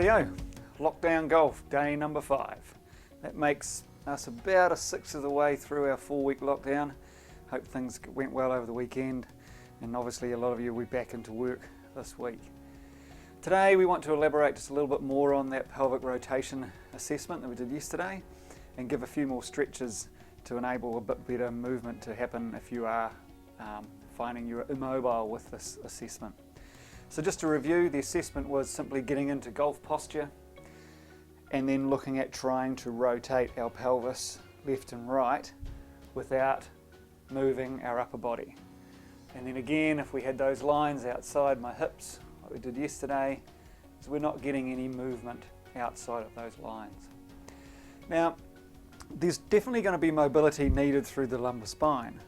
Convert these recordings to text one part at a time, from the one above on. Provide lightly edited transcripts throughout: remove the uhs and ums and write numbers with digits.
Rightio, lockdown golf, day number 5. That makes us about a sixth of the way through our 4-week lockdown. Hope things went well over the weekend, and obviously a lot of you will be back into work this week. Today we want to elaborate just a little bit more on that pelvic rotation assessment that we did yesterday and give a few more stretches to enable a bit better movement to happen if you are finding you're immobile with this assessment. So just to review, the assessment was simply getting into golf posture and then looking at trying to rotate our pelvis left and right without moving our upper body. And then again, if we had those lines outside my hips, like we did yesterday, is we're not getting any movement outside of those lines. Now, there's definitely going to be mobility needed through the lumbar spine,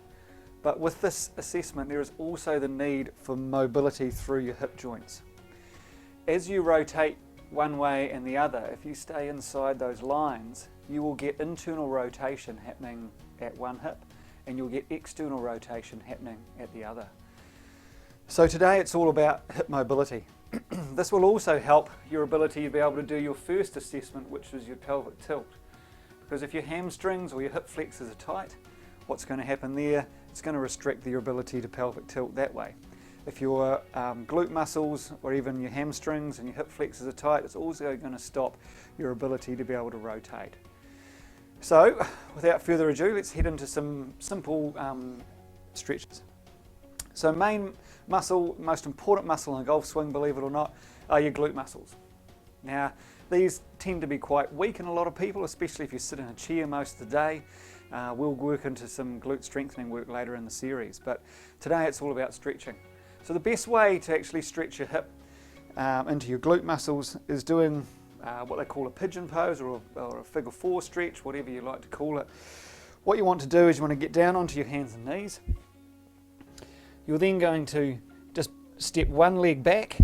but with this assessment there is also the need for mobility through your hip joints. As you rotate one way and the other, if you stay inside those lines, you will get internal rotation happening at one hip and you'll get external rotation happening at the other. So today it's all about hip mobility. This will also help your ability to be able to do your first assessment, which is your pelvic tilt. Because if your hamstrings or your hip flexors are tight, what's going to happen there? It's going to restrict your ability to pelvic tilt that way. If your glute muscles or even your hamstrings and your hip flexors are tight, it's also going to stop your ability to be able to rotate. So, without further ado, let's head into some simple stretches. So main muscle, most important muscle in a golf swing, believe it or not, are your glute muscles. Now, these tend to be quite weak in a lot of people, especially if you sit in a chair most of the day. We'll work into some glute strengthening work later in the series, but today it's all about stretching. So the best way to actually stretch your hip into your glute muscles is doing what they call a pigeon pose or a figure 4 stretch, whatever you like to call it. What you want to do is you want to get down onto your hands and knees. You're then going to just step one leg back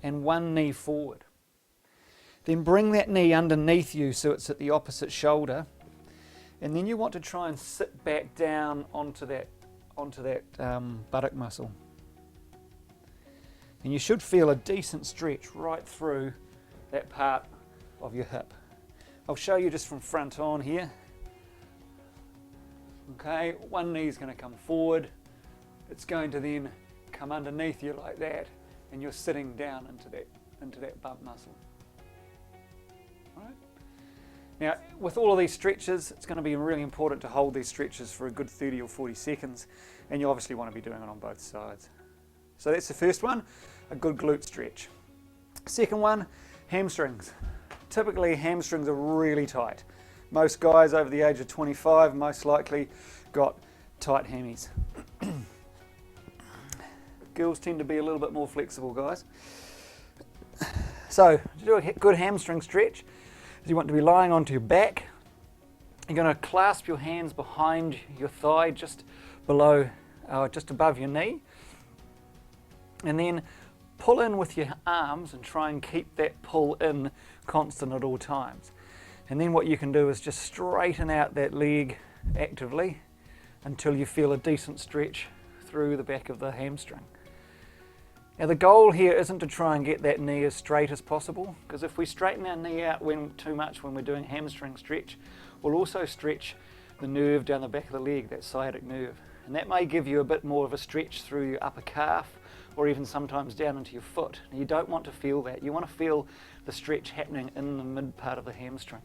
and one knee forward. Then bring that knee underneath you so it's at the opposite shoulder, and then you want to try and sit back down onto that buttock muscle. And you should feel a decent stretch right through that part of your hip. I'll show you just from front on here. Okay, one knee is going to come forward. It's going to then come underneath you like that, and you're sitting down into that bump muscle. Right. Now, with all of these stretches, it's going to be really important to hold these stretches for a good 30 or 40 seconds, and you obviously want to be doing it on both sides. So that's the first one, a good glute stretch. Second one, hamstrings. Typically, hamstrings are really tight. Most guys over the age of 25 most likely got tight hammies. Girls tend to be a little bit more flexible, guys. So, to do a good hamstring stretch, you want to be lying onto your back. You're going to clasp your hands behind your thigh, just above your knee, and then pull in with your arms and try and keep that pull in constant at all times. And then what you can do is just straighten out that leg actively until you feel a decent stretch through the back of the hamstring. Now the goal here isn't to try and get that knee as straight as possible, because if we straighten our knee out too much when we're doing hamstring stretch, we'll also stretch the nerve down the back of the leg, that sciatic nerve. And that may give you a bit more of a stretch through your upper calf or even sometimes down into your foot. Now, you don't want to feel that. You want to feel the stretch happening in the mid part of the hamstring.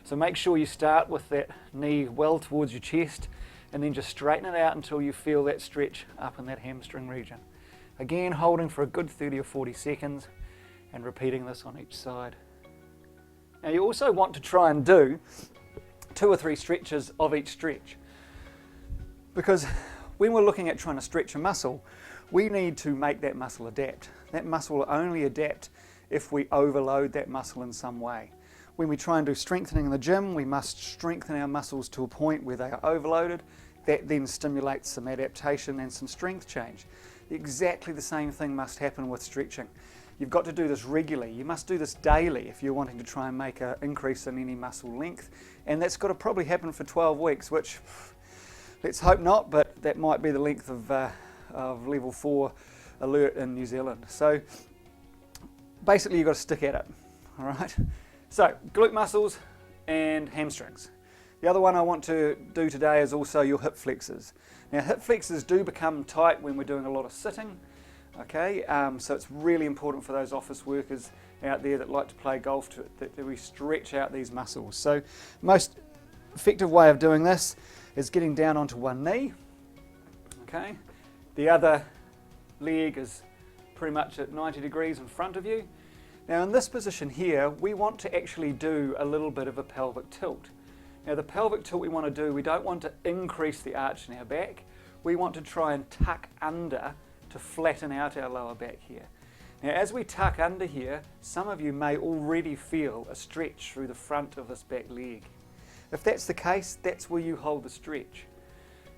So make sure you start with that knee well towards your chest and then just straighten it out until you feel that stretch up in that hamstring region. Again, holding for a good 30 or 40 seconds and repeating this on each side. Now you also want to try and do 2 or 3 stretches of each stretch, because when we're looking at trying to stretch a muscle, we need to make that muscle adapt. That muscle will only adapt if we overload that muscle in some way. When we try and do strengthening in the gym, we must strengthen our muscles to a point where they are overloaded. That then stimulates some adaptation and some strength change. Exactly the same thing must happen with stretching. You've got to do this regularly. You must do this daily if you're wanting to try and make an increase in any muscle length. And that's got to probably happen for 12 weeks, which let's hope not, but that might be the length of level 4 alert in New Zealand. So basically you've got to stick at it. all right? So, glute muscles and hamstrings. The other one I want to do today is also your hip flexors. Now, hip flexors do become tight when we're doing a lot of sitting, okay? So it's really important for those office workers out there that like to play golf that we stretch out these muscles. So, most effective way of doing this is getting down onto one knee, okay? The other leg is pretty much at 90 degrees in front of you. Now in this position here, we want to actually do a little bit of a pelvic tilt. Now the pelvic tilt we want to do, we don't want to increase the arch in our back. We want to try and tuck under to flatten out our lower back here. Now as we tuck under here, some of you may already feel a stretch through the front of this back leg. If that's the case, that's where you hold the stretch.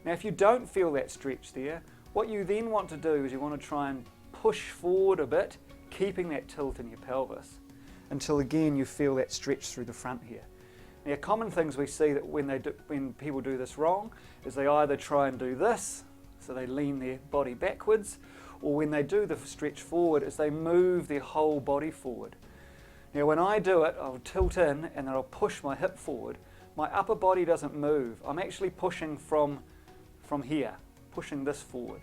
Now if you don't feel that stretch there, what you then want to do is you want to try and push forward a bit, keeping that tilt in your pelvis, until again you feel that stretch through the front here. Now common things we see that when people do this wrong is they either try and do this, so they lean their body backwards, or when they do the stretch forward is they move their whole body forward. Now when I do it, I'll tilt in and then I'll push my hip forward. My upper body doesn't move. I'm actually pushing from here, pushing this forward.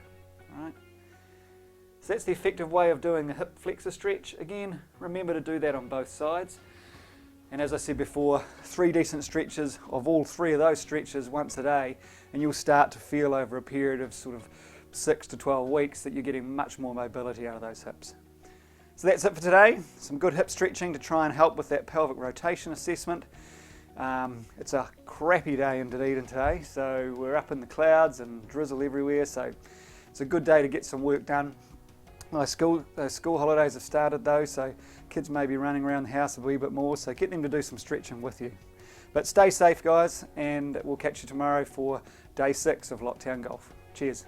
All right? So that's the effective way of doing a hip flexor stretch. Again, remember to do that on both sides. And as I said before, 3 decent stretches of all 3 of those stretches once a day, and you'll start to feel over a period of sort of 6 to 12 weeks that you're getting much more mobility out of those hips. So that's it for today. Some good hip stretching to try and help with that pelvic rotation assessment. It's a crappy day in Dunedin today, so we're up in the clouds and drizzle everywhere, so it's a good day to get some work done. Those school holidays have started though, so kids may be running around the house a wee bit more, so get them to do some stretching with you. But stay safe guys, and we'll catch you tomorrow for day 6 of Lockdown Golf. Cheers.